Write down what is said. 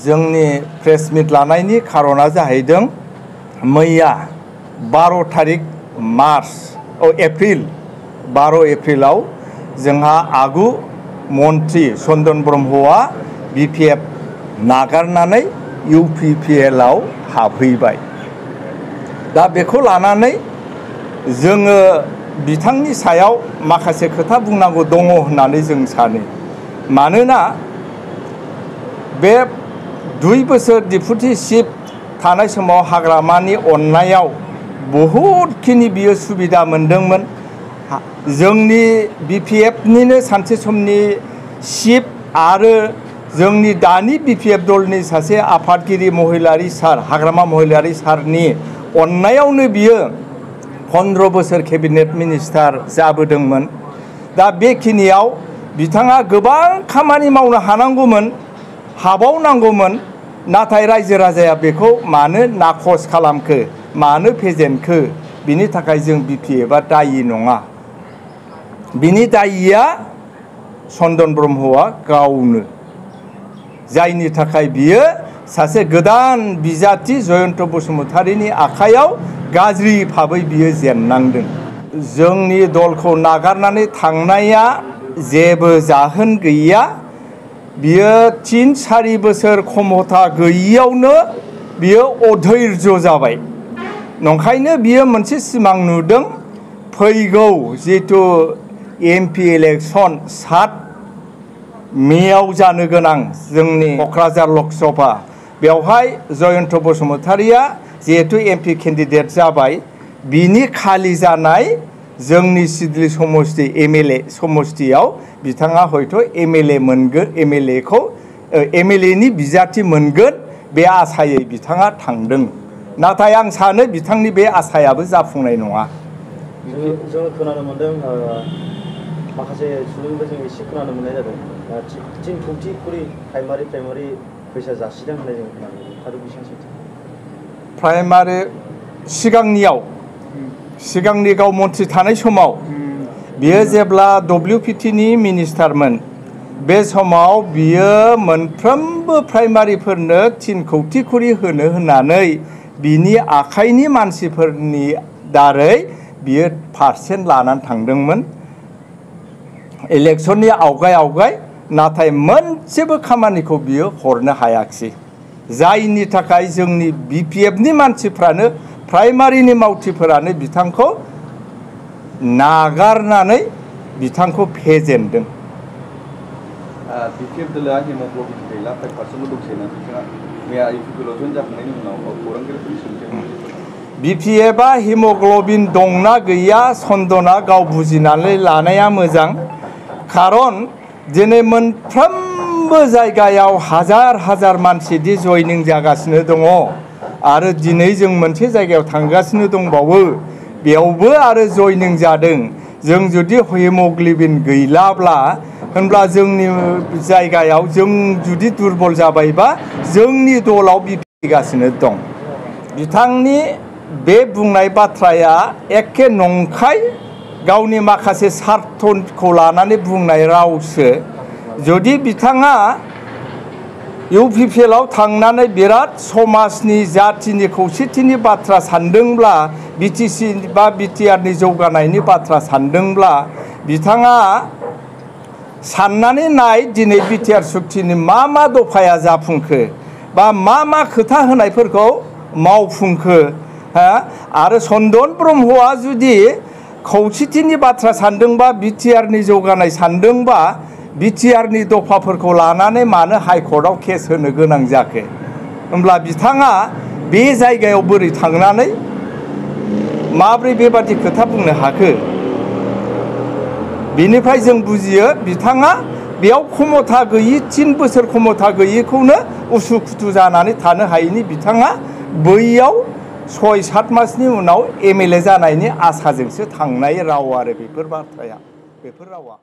जोंनि प्रेस मिट लानायनि खारना जाहैदों मैया 12 तारिख एप्रिल 12 एप्रिलाव जोंहा आगु मन्त्रि चन्दन ब्रह्मआ BPF नागारनानै UPPL आव हाबहैबाय। दा बेखौ लानानै जोङो बिथांनि सायाव माखासे खोथा बुंनांगौ दङ होननानै जों सानो। मानोना बे 2 बोसोर डिप्युटी चिफ थानाय समाव हाग्रामानि अननायाव बहुतखिनि बियो सुबिदा मोनदोंमोन। जोंनि BPF निनो सानसे समनि चिफ आरो जोंनि दानि BPF दलनि सासे आफादगिरि महिलारी सार हाग्रामा महिलारी सारनि अननायावनो बियो 15 बोसोर केबिनेट मिनिस्टार जाबोदोंमोन। दा बेखिनियाव बिथाङा गोबां खामानि मावनो हानांगौमोन, हाबावनांगौमोन, नाथाय रायजो राजाया बेखौ मानो नाखस खालामखो, मानो फेजेनखो, बिनि थाखाय जों BPFआ दायि नङा। बिनि दायिया चन्दन ब्रह्मआ गावनो, जायनि थाखाय बियो सासे गोदान बिजाथि जयन्त बसुमतारीनि आखायाव गाज्रि भाबै बियो जेननांदों। जोंनि दलखौ नागारनानै थांनाया जेबो जाहोन गैया। बियो 3-4 बोसोर क्षमता गैयियावनो बियो अधैर्य जाबाय। नंखायनो बियो मोनसे सिमां नुदों, फैगौ जितु MP इलेक्शन 7 मेआव जानो गोनां जोंनि क'क्राझार लकसभा, बेवहाय जयन्त बसुमतारीया जिहेतु MP केन्डिडेट जाबाय, बिनि खालि जानाय जोंनि सिडली समष्टि MLA समष्टियाव बिथाङा हयथ' MLA मोनगोन, MLAनि बिजाथि मोनगोन बे आसायै बिथाङा थांदों। नाथाय आं सानो बिथांनि बे आसायाबो जाफुंनाय नङा। जों खोनानो मोनदों माखासे सुबुंनिफ्राय जों एसे खोनानो मोननाय जादों 3 कौटि करि प्राइमारि फैसा जासिदों होननाय जों खोनानो मोनदों। आरो बेसेबां सैथो? प्राइमारि सिगांनि गाव मन्थ्रि थानाय समाव बियो जेब्ला WPT नि मिनिस्टारमोन, बे समाव बियो मोनफ्रोमबो प्राइमारिफोरनो 3 कौटि करि होनो होननानै बिनि आखाइनि मानसिफोरनि दारै बियो पारसेन्ट लानानै थांदोंमोन इलेक्शननि आवगाय, नाथाय मोनसेबो खामानिखौ बियो हरनो हायाखिसै। जायनि थाखाय जोंनि BPF नि मानसिफ्रानो, प्राइमारिनि मावथिफोरानो बिथांखौ नागारनानै बिथांखौ फेजेनदों। BPF दला हेमोग्ल'बिन गैला 5% दंसैना बिथाङा मैया UPPL जइन जाखांनायनि उनाव खौरांगिरिफोरनि सोंथियाव BPFआ हेमोग्ल'बिन दंना गैया चन्दना गाव बुजिनानै लानाया मोजां। खारन दिनै मोनफ्रोमबो जायगायाव हाजार मानसि दि जयनिं जागासिनो दङ, आरो दिनै जों मोनसे जायगायाव थांगासिनो दंबावो, बेयावबो आरो जयनिं जादों। जों जुदि हेमोग्ल'बिन गैलाब्ला जोंनि जायगायाव जों जुदि दुरबल जाबायबा जोंनि दलाव फैगासिनो दं। बिथांनि बे बुंनाय बाथ्राया एखे नंखाय, गावनि माखासे सार्थखौ लानानै बुंनाय रावसो। जुदि बिथाङा UPPL आव थांनानै बिराद समाजनि जातिनि खौसेथिनि बाथ्रा सानदोंब्ला, BTC बा BTR नि जौगानायनि बाथ्रा सानदोंब्ला, बिथाङा साननानै नाय दिनै BTR सुक्तिनि मा दफाया जाफुंखो, बा मा खोथा होनायफोरखौ मावफुंखो। आरो चन्दन ब्रह्मआ जुदि खौसेथिनि बाथ्रा सानदोंबा, BTR नि जौगानाय सानदोंबा, BTR नि दफाफोरखौ लानानै मानो हाइकर्टआव केस होनो गोनां जाखो? होमब्ला बिथाङा बे जायगायाव बोरै थांनानै माब्रै बेबादि खोथा बुंनो हाखो? बेनिफ्राय जों बुजियो बिथाङा बेयाव क्षमता गैयि, 3 बोसोर क्षमता गैयिखौनो उसुखुथु जानानै थानो हायैनि बिथाङा बैयाव 6-7 मासनि उनाव MLA जानायनि आसाजोंसो थांनाय राव आरो बेफोर बाथ्राया, बेफोर रावा।